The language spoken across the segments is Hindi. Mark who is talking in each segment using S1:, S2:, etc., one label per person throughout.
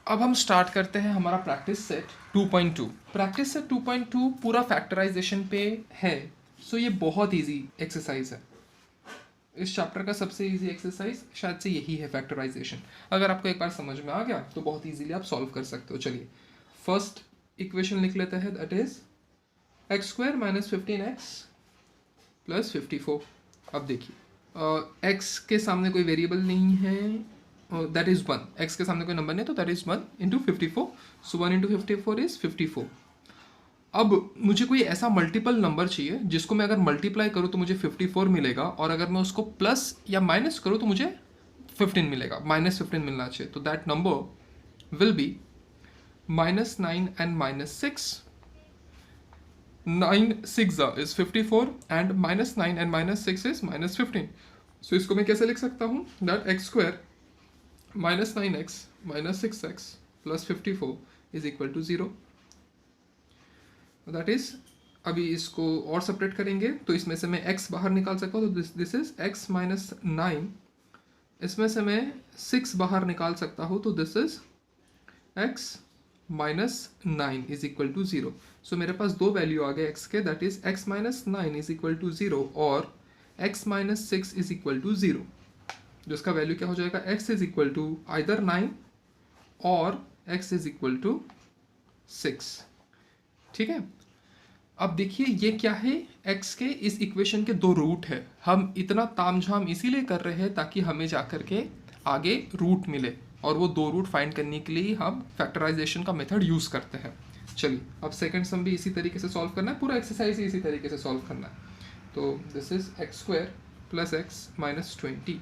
S1: अब हम स्टार्ट करते हैं हमारा प्रैक्टिस सेट 2.2। प्रैक्टिस सेट 2.2 पूरा फैक्टराइजेशन पे है। सो ये बहुत इजी एक्सरसाइज है। इस चैप्टर का सबसे इजी एक्सरसाइज शायद से यही है, फैक्टराइजेशन। अगर आपको एक बार समझ में आ गया तो बहुत इजीली आप सॉल्व कर सकते हो। चलिए फर्स्ट इक्वेशन लिख लेते हैं, that is x square minus 15x plus 54। अब देखिए x के सामने कोई वेरिएबल नहीं है, दैट इज 1। x के सामने कोई नंबर नहीं है तो that is 1 into 54। So 1 into 54 is 54। अब मुझे कोई ऐसा मल्टीपल नंबर चाहिए जिसको मैं अगर मल्टीप्लाई करूँ तो मुझे 54 मिलेगा, और अगर मैं उसको प्लस या माइनस करूँ तो मुझे 15 मिलेगा, माइनस 15 मिलना चाहिए। तो that number will be -9 and -6। 9 6 is 54 and -9 and -6 is -15। So इसको मैं कैसे लिख सकता हूँ, that x square -9x -6x plus 54 is equal to 0। That is, अभी इसको और सेपरेट करेंगे तो इसमें से मैं x बाहर निकाल सकता हूँ, तो दिस इज x माइनस 9। इसमें से मैं 6 बाहर निकाल सकता हूँ, तो this is x minus 9 is equal to 0। So मेरे पास दो वैल्यू आ गए x के, that is x minus 9 is equal to 0 और x minus 6 is equal to 0, जिसका वैल्यू क्या हो जाएगा, x is equal to either 9 और x इज इक्वल टू 6। ठीक है। अब देखिए ये क्या है, x के इस इक्वेशन के दो रूट है। हम इतना तामझाम इसीलिए कर रहे हैं ताकि हमें जाकर के आगे रूट मिले, और वो दो रूट फाइंड करने के लिए हम फैक्टराइजेशन का मेथड यूज करते हैं। चलिए अब सेकंड सम भी इसी तरीके से सॉल्व करना है, पूरा एक्सरसाइज ही इसी तरीके से सॉल्व करना है। तो this is x square plus x minus 20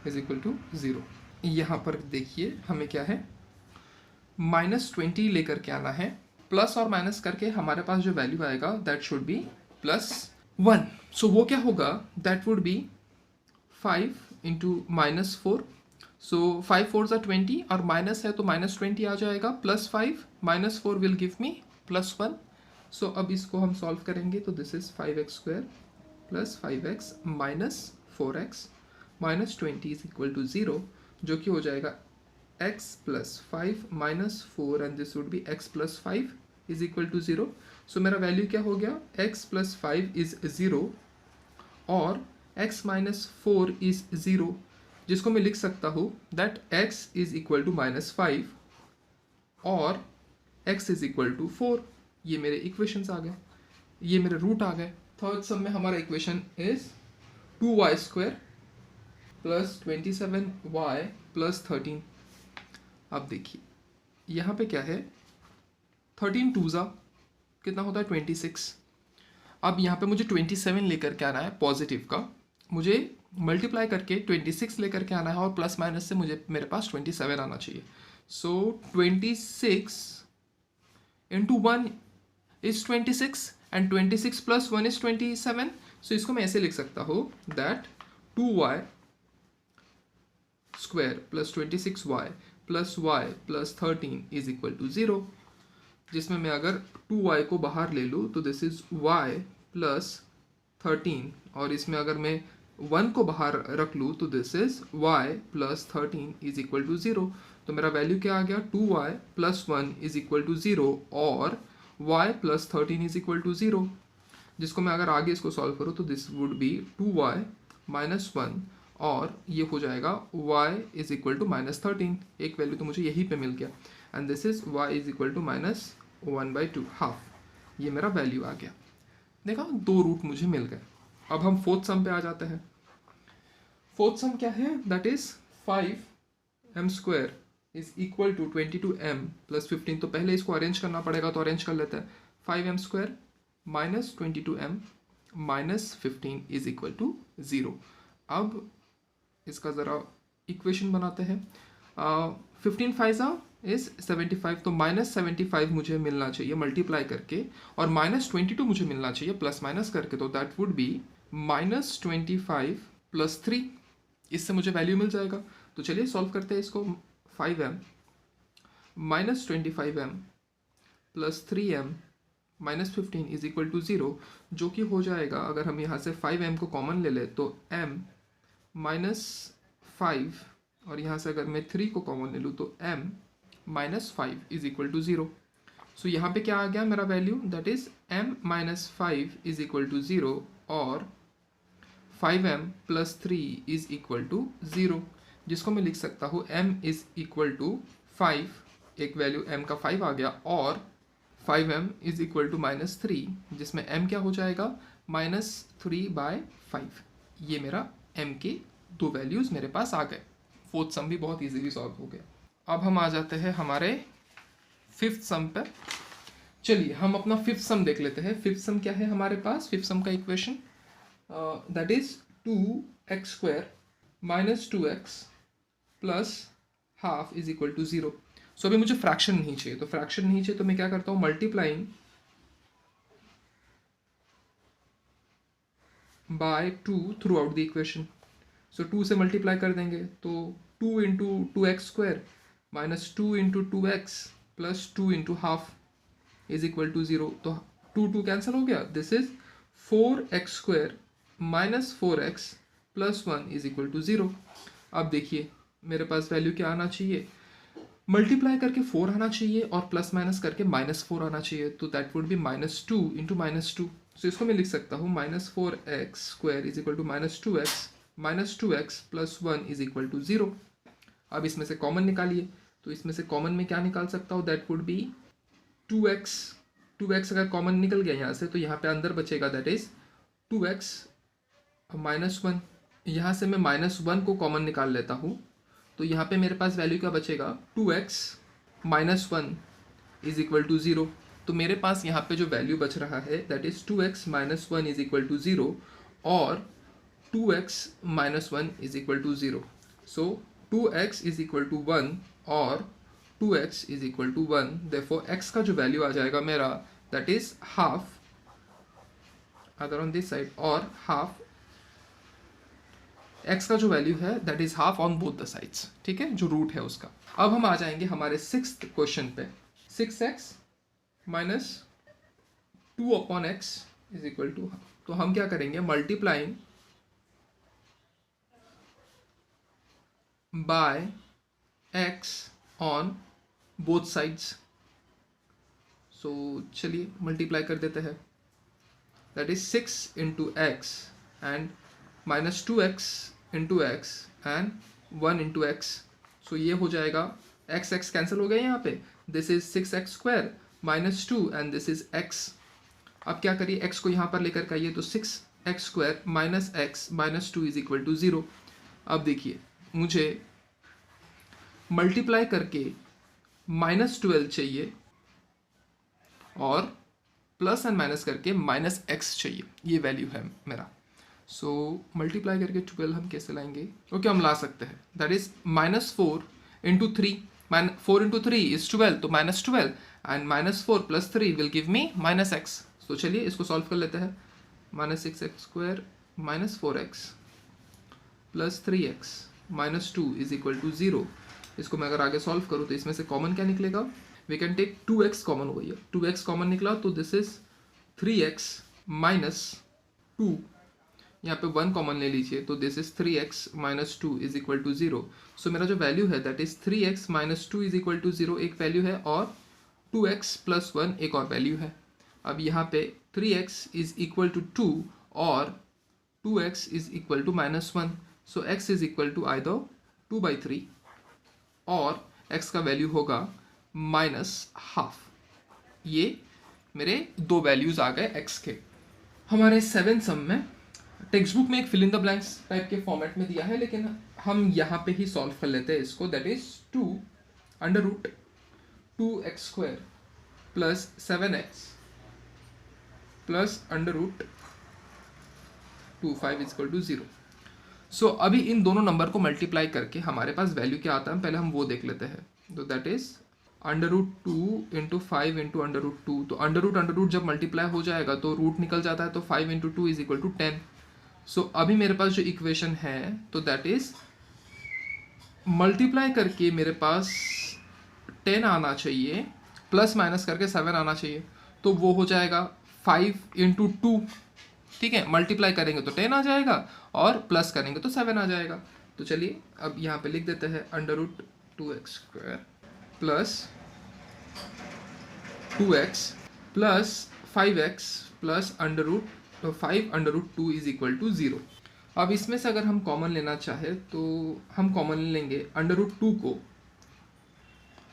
S1: is equal to 0। यहाँ पर देखिए हमें क्या है, -20 लेकर के आना है, प्लस और माइनस करके हमारे पास जो वैल्यू आएगा दैट शुड बी +1। सो वो क्या होगा, दैट वुड बी 5 इंटू -4। सो 5 4 20 और माइनस है तो -20 आ जाएगा, +5 -4 विल गिव मी +1। सो अब इसको हम सॉल्व करेंगे तो this is 5x square plus 5x minus 4x minus 20 is equal to 0, जो कि हो जाएगा x plus 5 minus 4 and this would be x plus 5 is equal to 0। So मेरा वैल्यू क्या हो गया, x प्लस 5 इज 0 और x माइनस 4 इज 0, जिसको मैं लिख सकता हूँ that x is equal to -5 और x इज इक्वल टू 4। ये मेरे इक्वेशंस आ गए, ये मेरे रूट आ गए। थर्ड सम में हमारा equation is 2y square plus 27y plus 13। अब देखिए यहाँ पे क्या है, 13 2 कितना होता है 26। अब यहाँ पे मुझे 27 लेकर के आना है पॉजिटिव का, मुझे मल्टीप्लाई करके 26 लेकर के आना है, और प्लस माइनस से मुझे मेरे पास 27 आना चाहिए। So 26 into 1 is 26 and 26 plus 1 is 27। So इसको मैं ऐसे लिख सकता हूँ that 2y square plus 26y plus y plus 13 is equal to 0, जिसमें मैं अगर 2y को बाहर ले लूँ तो दिस इज y प्लस 13, और इसमें अगर मैं 1 को बाहर रख लूँ तो this is y plus 13 is equal to 0। तो मेरा वैल्यू क्या आ गया, 2y plus 1 is equal to 0 और y plus 13 is equal to 0, जिसको मैं अगर आगे इसको सॉल्व करूँ तो this would B 2y minus 1 और ये हो जाएगा y इज इक्वल टू -13। एक वैल्यू तो मुझे यहीं पे मिल गया, and this is y is equal to -1/2 half. ये मेरा वैल्यू आ गया। देखा, दो रूट मुझे मिल गए। अब हम फोर्थ सम पे आ जाते हैं। फोर्थ सम क्या है, that is 5m square is equal to 22m plus 15। तो पहले इसको अरेंज करना पड़ेगा, तो अरेंज कर लेते हैं। 5m square minus 22m minus 15 is equal to 0। अब इसका ज़रा इक्वेशन बनाते हैं। 15 5 इज 75, तो -75 मुझे मिलना चाहिए मल्टीप्लाई करके, और -22 मुझे मिलना चाहिए प्लस माइनस करके, तो दैट वुड बी -25 प्लस 3। इससे मुझे वैल्यू मिल जाएगा। तो चलिए सॉल्व करते हैं इसको। 5m minus 25m plus 3m minus 15 is equal to 0, जो कि हो जाएगा, अगर हम यहाँ से 5m को कॉमन ले ले तो m -5, और यहाँ से अगर मैं 3 को कॉमन ले लूँ तो m minus 5 is equal to 0। So यहाँ पे क्या आ गया मेरा value, that is m minus 5 is equal to 0 और 5m plus 3 is equal to 0, जिसको मैं लिख सकता हूँ m इज इक्वल टू 5, एक वैल्यू m का 5 आ गया, और 5m is equal to minus 3, जिसमें m क्या हो जाएगा माइनस 3/5। ये मेरा m के दो वैल्यूज़ मेरे पास आ गए। फोर्थ सम भी बहुत इजीली सॉल्व हो गया। अब हम आ जाते हैं हमारे फिफ्थ सम पे। चलिए हम अपना फिफ्थ सम देख लेते हैं। फिफ्थ सम क्या है हमारे पास, फिफ्थ सम का equation that is 2x² minus 2x plus half is equal to 0। सो अभी मुझे फ्रैक्शन नहीं चाहिए, तो फ्रैक्शन नहीं चाहिए तो मैं क्या करता हूँ, multiplying by 2 throughout the equation. So 2 से मल्टीप्लाई कर देंगे तो 2 into 2x² minus 2 into 2x plus 2 into half is equal to 0। तो 2 कैंसिल हो गया, this is 4x² minus 4x plus 1 is equal to 0। अब देखिए मेरे पास वैल्यू क्या आना चाहिए, मल्टीप्लाई करके 4 आना चाहिए और प्लस माइनस करके -4 आना चाहिए, तो दैट वुड बी -2 इंटू -2। सो इसको मैं लिख सकता हूँ -4x² is equal to -2x plus 1 is equal to 0। अब इसमें से कॉमन निकालिए, तो इसमें से कॉमन में क्या निकाल सकता हूँ, दैट वुड बी 2x अगर कॉमन निकल गया यहाँ से तो यहाँ पे अंदर बचेगा, दैट इज 2x माइनस 1। यहाँ से मैं -1 को कॉमन निकाल लेता हूँ, तो यहाँ पे मेरे पास वैल्यू क्या बचेगा, 2x minus 1 is equal to 0। तो मेरे पास यहाँ पे जो वैल्यू बच रहा है that is 2x minus 1 is equal to 0 और 2x minus 1 is equal to 0। So 2x is equal to 1 और 2x is equal to 1, therefore x का जो वैल्यू आ जाएगा मेरा that is half other on this side, और हाफ x का जो वैल्यू है that is half on both the sides, ठीक है, जो रूट है उसका। अब हम आ जाएंगे हमारे सिक्स्थ क्वेश्चन पे। 6x minus 2 upon x is equal to, तो हम क्या करेंगे, multiplying by x on both sides. So चलिए मल्टीप्लाई कर देते हैं, that is 6 into x and minus 2x into x and 1 into x. So ये हो जाएगा x कैंसिल हो गया यहाँ पे, this is 6x² minus 2 and this is x। अब क्या करिए, x को यहाँ पर लेकर के आइए, तो 6x² minus x minus 2 is equal to 0। अब देखिए मुझे मल्टीप्लाई करके -12 चाहिए और प्लस एंड माइनस करके -x चाहिए, ये वैल्यू है मेरा। सो मल्टीप्लाई करके 12 हम कैसे लाएंगे, ओके हम ला सकते हैं, that is -4 into 3, 4 into 3 is 12, तो -12 and -4 plus 3 will give me -x। तो चलिए इसको सॉल्व कर लेते हैं, -6x² minus 4x plus 3x minus 2 is equal to 0। इसको मैं अगर आगे सॉल्व करूँ तो इसमें से कॉमन क्या निकलेगा, we can take 2x common हो गई है, 2x कॉमन निकला तो दिस इज 3x माइनस 2, यहाँ पे 1 कॉमन ले लीजिए तो this is 3x minus 2 is equal to 0। So मेरा जो वैल्यू है that is 3x minus 2 is equal to 0 एक वैल्यू है, और 2x प्लस 1 एक और वैल्यू है। अब यहाँ पे 3x इज इक्वल टू 2 और 2x is equal to -1, so x is equal to either 2/3 और x का वैल्यू होगा -12। ये मेरे दो वैल्यूज आ गए x के। हमारे 7th सम में टेक्स्ट बुक में एक fill in the blanks type के फॉर्मेट में दिया है, लेकिन हम यहाँ पे ही सॉल्व कर लेते हैं इसको, that is 2 under root 2x² plus 7x plus under root 25 is equal to 0। सो अभी इन दोनों नंबर को मल्टीप्लाई करके हमारे पास वैल्यू क्या आता है, पहले हम वो देख लेते हैं। तो that is under root 2 into 5 into under root 2, तो अंडर रूट जब मल्टीप्लाई हो जाएगा तो रूट निकल जाता है, तो 5 इंटू 2 इज इक्वल टू 10। सो अभी मेरे पास जो इक्वेशन है तो दैट इज मल्टीप्लाई करके मेरे पास 10 आना चाहिए, प्लस माइनस करके 7 आना चाहिए, तो वो हो जाएगा 5 इंटू 2, ठीक है, मल्टीप्लाई करेंगे तो 10 आ जाएगा और प्लस करेंगे तो 7 आ जाएगा। तो चलिए अब यहाँ पे लिख देते हैं under root 2x² plus 2x plus 5x plus √5 is equal to 0। अब इसमें से अगर हम कॉमन लेना चाहे तो हम कॉमन लेंगे √2 को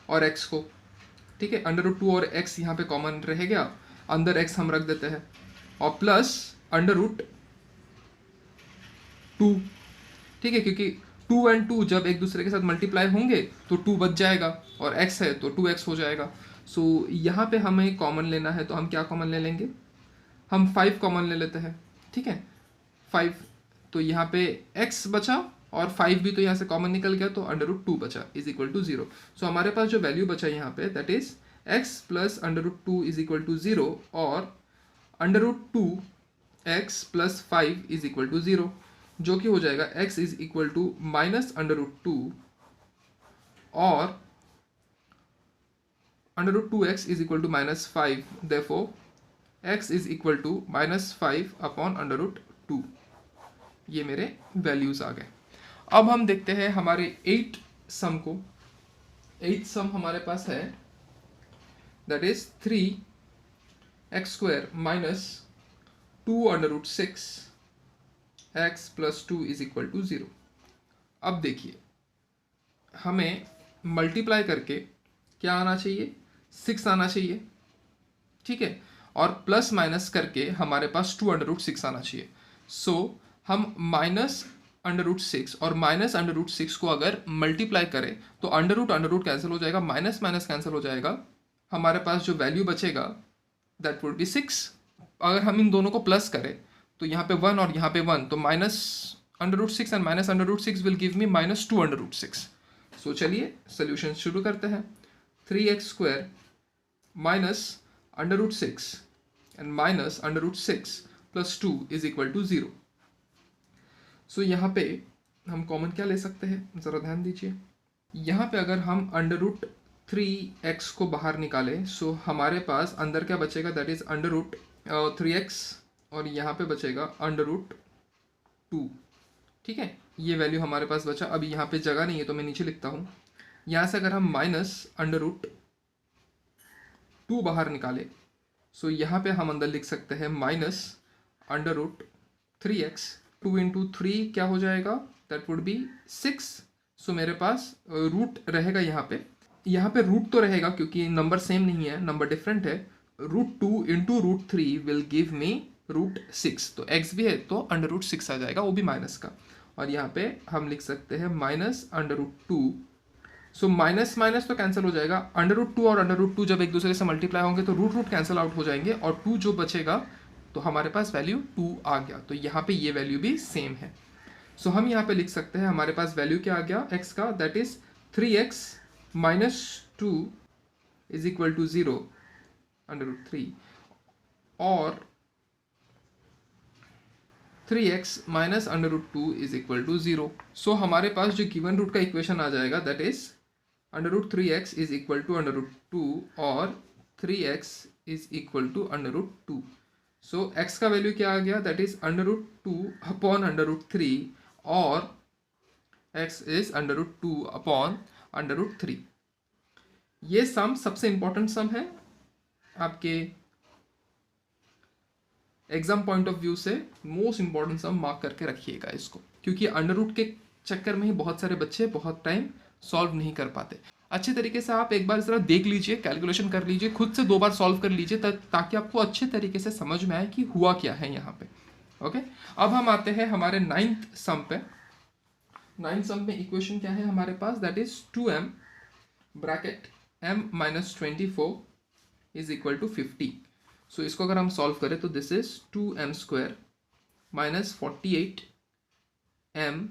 S1: और x को, ठीक है। √2 और x यहाँ पे कॉमन रह गया, अंदर x हम रख देते हैं, और प्लस √2, ठीक है, क्योंकि 2 and 2 जब एक दूसरे के साथ मल्टीप्लाई होंगे तो 2 बच जाएगा, और x है तो 2x हो जाएगा। सो यहाँ पे हमें कॉमन लेना है, तो हम क्या कॉमन ले लेंगे, हम 5 कॉमन ले लेते हैं, ठीक है। 5, तो यहाँ पे x बचा और 5 भी तो यहाँ से कॉमन निकल गया, तो √2 बचा इज इक्वल टू 0। सो हमारे पास जो वैल्यू बचा यहाँ पे that is x plus √2 is equal to 0 और √2x plus 5 is equal to 0, जो कि हो जाएगा x is equal to minus √2 और √2x is equal to minus 5, therefore x is equal to minus 5 upon √2। ये मेरे वैल्यूज आ गए। अब हम देखते हैं हमारे 8 सम को। 8 सम हमारे पास है that is 3x² minus 2√6 x plus 2 is equal to 0। अब देखिए, हमें मल्टीप्लाई करके क्या आना चाहिए, 6 आना चाहिए, ठीक है, और प्लस माइनस करके हमारे पास 2√6 आना चाहिए। सो हम माइनस √6 और माइनस √6 को अगर मल्टीप्लाई करें तो अंडर रूट कैंसिल हो जाएगा, माइनस माइनस कैंसिल हो जाएगा, हमारे पास जो वैल्यू बचेगा दैट वुड बी 6। अगर हम इन दोनों को प्लस करें तो यहाँ पे 1 और यहाँ पे 1, तो minus √6 and minus √6 will give me minus 2√6। So चलिए सोल्यूशन शुरू करते हैं। 3x² minus √6 and minus √6 plus 2 is equal to 0। So यहाँ पे हम कॉमन क्या ले सकते हैं, ज़रा ध्यान दीजिए। यहाँ पे अगर हम √3x को बाहर निकालें, सो हमारे पास अंदर क्या बचेगा, दैट इज √3x और यहाँ पे बचेगा √2, ठीक है। ये वैल्यू हमारे पास बचा। अभी यहाँ पे जगह नहीं है तो मैं नीचे लिखता हूँ। यहाँ से अगर हम माइनस √2 बाहर निकालें, सो यहाँ पे हम अंदर लिख सकते हैं माइनस √3x। 2 इंटू 3 क्या हो जाएगा, दैट वुड बी 6। सो मेरे पास रूट रहेगा यहाँ पे रूट तो रहेगा क्योंकि नंबर सेम नहीं है, नंबर डिफरेंट है। √2 इंटू √3 विल गिव मी √6, तो x भी है तो √6 आ जाएगा, वो भी माइनस का। और यहाँ पे हम लिख सकते हैं माइनस √2। सो माइनस माइनस तो कैंसिल हो जाएगा, √2 और √2 जब एक दूसरे से मल्टीप्लाई होंगे तो रूट कैंसिल आउट हो जाएंगे, और 2 जो बचेगा तो हमारे पास वैल्यू 2 आ गया। तो यहाँ पे ये वैल्यू भी सेम है। सो हम यहाँ पे लिख सकते हैं हमारे पास वैल्यू क्या आ गया x का, that is 3x minus 2 is equal to 0 √3 और 3x minus √2 is equal to 0। So हमारे पास जो गिवन रूट का इक्वेशन आ जाएगा that is √3x is equal to √2 और 3x is equal to √2। So x का वैल्यू क्या आ गया, दैट इज √2 अपॉन √3 और x इज √2 अपॉन √3। ये सम सबसे इंपॉर्टेंट सम है आपके एग्जाम पॉइंट ऑफ व्यू से, मोस्ट इंपॉर्टेंट सम मार्क करके रखिएगा इसको, क्योंकि √2 के चक्कर में ही बहुत सारे बच्चे बहुत टाइम सॉल्व नहीं कर पाते। अच्छे तरीके से आप एक बार जरा देख लीजिए, कैलकुलेशन कर लीजिए, खुद से 2 बार सॉल्व कर लीजिए ताकि आपको अच्छे तरीके से समझ में आए कि हुआ क्या है यहाँ पे। ओके, अब हम आते हैं हमारे 9th सम पे। 9th सम में इक्वेशन क्या है हमारे पास, that is 2m bracket m minus 24 is equal to 50। So इसको अगर हम सॉल्व करें तो this is 2m² minus 48m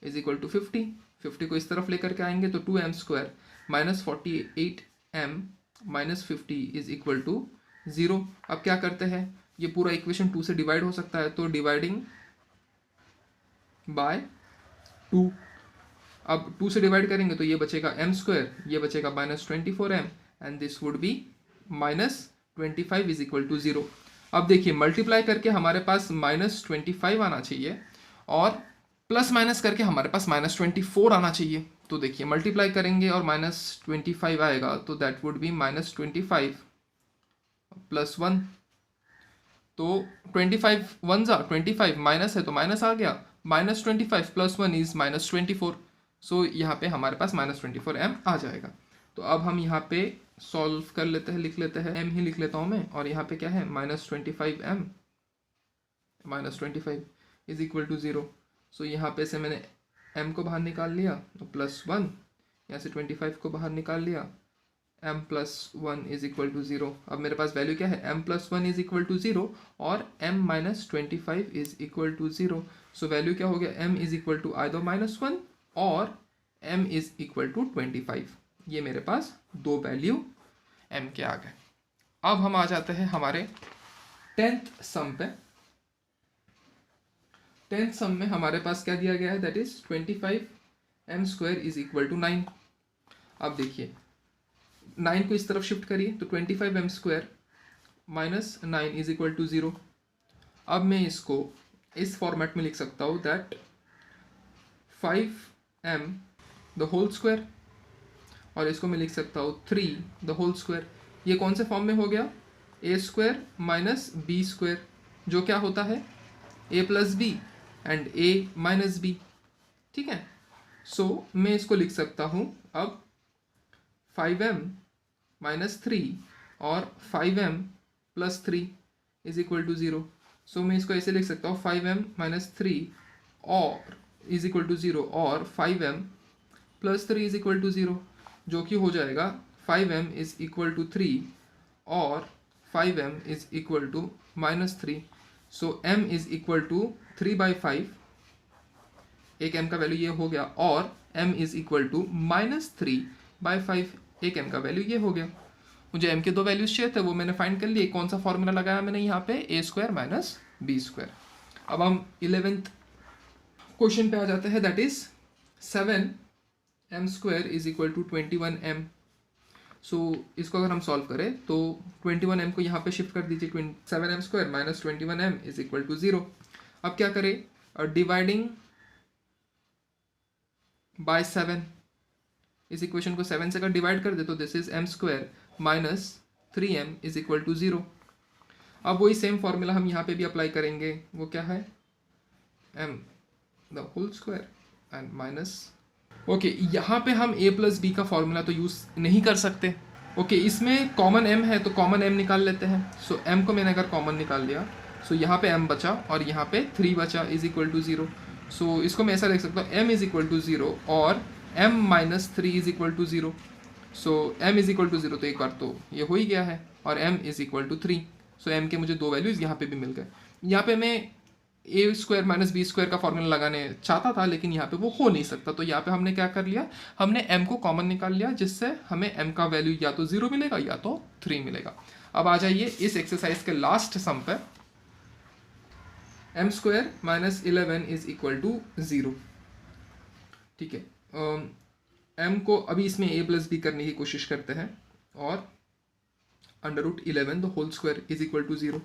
S1: is equal to 50। 50 को इस तरफ लेकर के आएंगे तो 2m² minus 48m minus 50 is equal to 0। अब क्या करते हैं, ये पूरा इक्वेशन 2 से डिवाइड हो सकता है, तो डिवाइडिंग बाय 2। अब 2 से डिवाइड करेंगे तो ये बचेगा m², ये बचेगा minus 24m and this would be minus 25 is equal to 0। अब देखिए मल्टीप्लाई करके हमारे पास माइनस 25 आना चाहिए और प्लस माइनस करके हमारे पास माइनस 24 आना चाहिए, तो देखिए मल्टीप्लाई करेंगे और -25 आएगा, तो दैट वुड बी -25 + 1। तो 25 1 जा 25, माइनस है तो माइनस आ गया, -25 + 1 इज -24। सो यहाँ पे हमारे पास -24m आ जाएगा। तो अब हम यहाँ पे सॉल्व कर लेते हैं, लिख लेते हैं, m ही लिख लेता हूँ मैं, और यहाँ पे क्या है -25m -25 is equal to 0। So यहाँ पे से मैंने m को बाहर निकाल लिया, तो +1, यहाँ से 25 को बाहर निकाल लिया, m + 1 इज इक्वल टू 0। अब मेरे पास वैल्यू क्या है, m + 1 इज इक्वल टू 0 और m - 25 is equal to 0। So value क्या हो गया, m is equal to either -1 और m इज इक्वल टू 25। ये मेरे पास दो वैल्यू m के आ गए। अब हम आ जाते हैं हमारे 10th सम पे। 10th सम में हमारे पास क्या दिया गया है, that is 25m² is equal to 9। अब देखिए 9 को इस तरफ शिफ्ट करिए, तो 25m² - 9 इज इक्वल टू 0। अब मैं इसको इस फॉर्मेट में लिख सकता हूँ, दैट 5m² और इसको मैं लिख सकता हूँ 3 ये कौन से फॉर्म में हो गया, a² - b², जो क्या होता है a + b and a - b। ठीक है, सो मैं इसको लिख सकता हूँ अब 5m - 3 और 5m + 3 इज इक्वल टू 0। सो मैं इसको ऐसे लिख सकता हूँ 5m - 3 और इज इक्वल टू 0 और 5m + 3 इज इक्वल टू 0, जो कि हो जाएगा 5m इज इक्वल टू 3 और 5m is equal to -3। So m is equal to 3/5, एक m का वैल्यू ये हो गया, और m इज इक्वल टू -3/5, एक m का वैल्यू ये हो गया। मुझे m के दो वैल्यूज चाहिए थे, वो मैंने फाइंड कर लिए। कौन सा फॉर्मूला लगाया मैंने यहाँ पे, a² - b²। अब हम 11th क्वेश्चन पे आ जाते हैं, that is 7m² is equal to 21m। So इसको अगर हम सॉल्व करें तो 21m को यहाँ पे शिफ्ट कर दीजिए, 7m² - 21m is equal to 0। अब क्या करें, डिवाइडिंग बाय 7, इस इक्वेशन को 7 से अगर डिवाइड कर दे तो this is m² - 3m is equal to 0। अब वही सेम फॉर्मूला हम यहाँ पे भी अप्लाई करेंगे, वो क्या है, m² एंड माइनस। ओके, यहाँ पे हम a + b का फॉर्मूला तो यूज़ नहीं कर सकते। ओके, इसमें कॉमन m है तो कॉमन m निकाल लेते हैं। सो m को मैंने अगर कॉमन निकाल लिया, सो यहाँ पे m बचा और यहाँ पे 3 बचा इज इक्वल टू 0। सो इसको मैं ऐसा लिख सकता हूँ, m इज इक्वल टू 0 और m - 3 is equal to 0। So m is equal to 0 तो एक बार तो ये हो ही गया है, और m is equal to 3। So m के मुझे दो वैल्यूज यहाँ पे भी मिल गए। यहाँ पे मैं a² - b² का फॉर्मूला लगाने चाहता था, लेकिन यहाँ पे वो हो नहीं सकता, तो यहाँ पे हमने क्या कर लिया, हमने m को कॉमन निकाल लिया, जिससे हमें m का वैल्यू या तो 0 मिलेगा या तो 3 मिलेगा। अब आ जाइए इस एक्सरसाइज के लास्ट सम पे, m² - 11 इज इक्वल टू 0। ठीक है, m को अभी इसमें a + b करने की कोशिश करते हैं, और √11 the whole square is equal to 0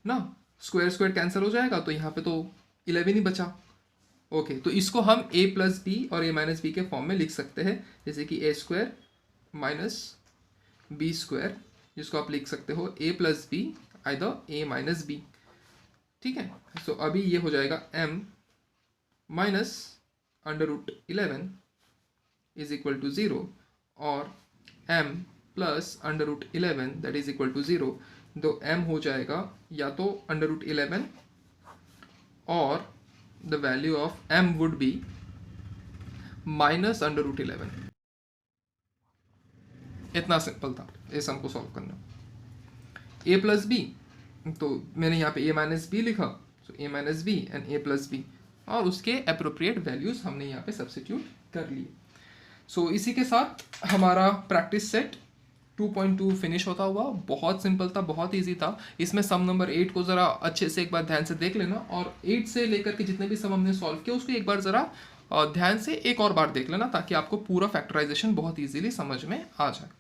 S1: ना, स्क्वायर कैंसिल हो जाएगा, तो यहाँ पे तो 11 ही बचा। ओके, तो इसको हम a + b और a - b के फॉर्म में लिख सकते हैं, जैसे कि a² - b², जिसको आप लिख सकते हो a + b either a - b। ठीक है, सो अभी ये हो जाएगा m - √11 इज इक्वल टू 0 और m + √11 that is equal to 0। तो m हो जाएगा या तो √11 और the value of m would be -√11। इतना सिंपल था इस सम को सॉल्व करना। a + b, तो मैंने यहाँ पे a - b लिखा, so a - b and a + b, और उसके अप्रोप्रिएट वैल्यूज हमने यहाँ पे सब्स्टिट्यूट कर लिए। सो इसी के साथ हमारा प्रैक्टिस सेट 2.2 फिनिश होता हुआ। बहुत सिंपल था, बहुत इजी था। इसमें सम नंबर 8 को ज़रा अच्छे से एक बार ध्यान से देख लेना, और 8 से लेकर के जितने भी सम हमने सॉल्व किया उसको एक बार ज़रा ध्यान से एक और बार देख लेना, ताकि आपको पूरा फैक्टराइजेशन बहुत ईजीली समझ में आ जाए।